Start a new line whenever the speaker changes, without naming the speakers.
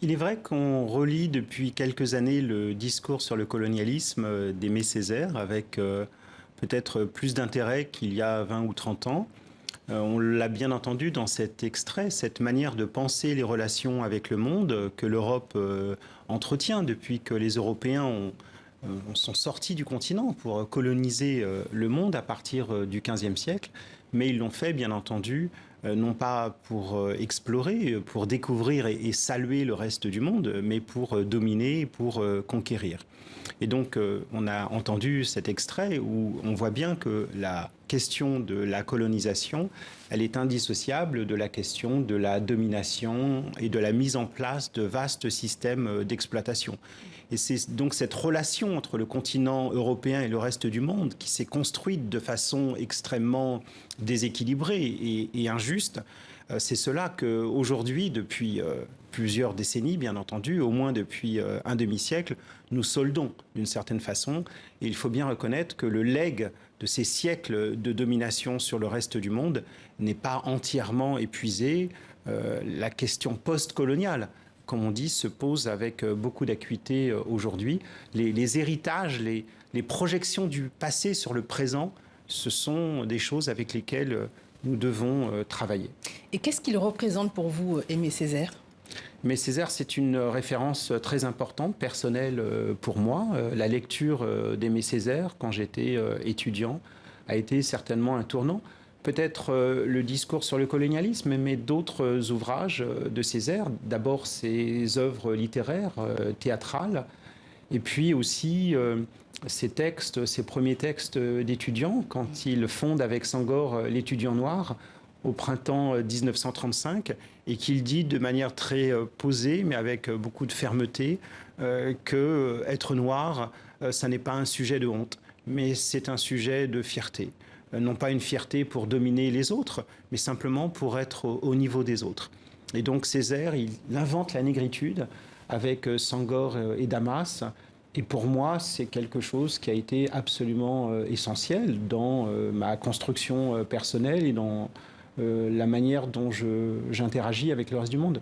Il est vrai qu'on relit depuis quelques années le discours sur le colonialisme d'Aimé Césaire avec peut-être plus d'intérêt qu'il y a 20 ou 30 ans. On l'a bien entendu dans cet extrait, cette manière de penser les relations avec le monde que l'Europe entretient depuis que les Européens sont sortis du continent pour coloniser le monde à partir du XVe siècle, mais ils l'ont fait bien entendu non pas pour explorer, pour découvrir et saluer le reste du monde, mais pour dominer, pour conquérir. Et donc, on a entendu cet extrait où on voit bien que la question de la colonisation, elle est indissociable de la question de la domination et de la mise en place de vastes systèmes d'exploitation. Et c'est donc cette relation entre le continent européen et le reste du monde qui s'est construite de façon extrêmement déséquilibrée et injuste. C'est cela qu'aujourd'hui, depuis plusieurs décennies, bien entendu, au moins depuis un demi-siècle, nous soldons d'une certaine façon. Et il faut bien reconnaître que le legs de ces siècles de domination sur le reste du monde n'est pas entièrement épuisé. La question post-coloniale, comme on dit, se pose avec beaucoup d'acuité aujourd'hui. Les héritages, les projections du passé sur le présent, ce sont des choses avec lesquelles nous devons travailler.
Et qu'est-ce qu'il représente pour vous, Aimé Césaire?
Mais Césaire, c'est une référence très importante, personnelle pour moi. La lecture d'Aimé Césaire, quand j'étais étudiant, a été certainement un tournant. Peut-être le discours sur le colonialisme, mais d'autres ouvrages de Césaire. D'abord, ses œuvres littéraires, théâtrales, et puis aussi ses textes, ses premiers textes d'étudiants, quand il fonde avec Senghor l'étudiant noir, au printemps 1935 et qu'il dit de manière très posée mais avec beaucoup de fermeté que être noir, ça n'est pas un sujet de honte, mais c'est un sujet de fierté. Non pas une fierté pour dominer les autres, mais simplement pour être au niveau des autres. Et donc Césaire, il invente la négritude avec Senghor et Damas. Et pour moi, c'est quelque chose qui a été absolument essentiel dans ma construction personnelle et dans la manière dont j'interagis avec le reste du monde.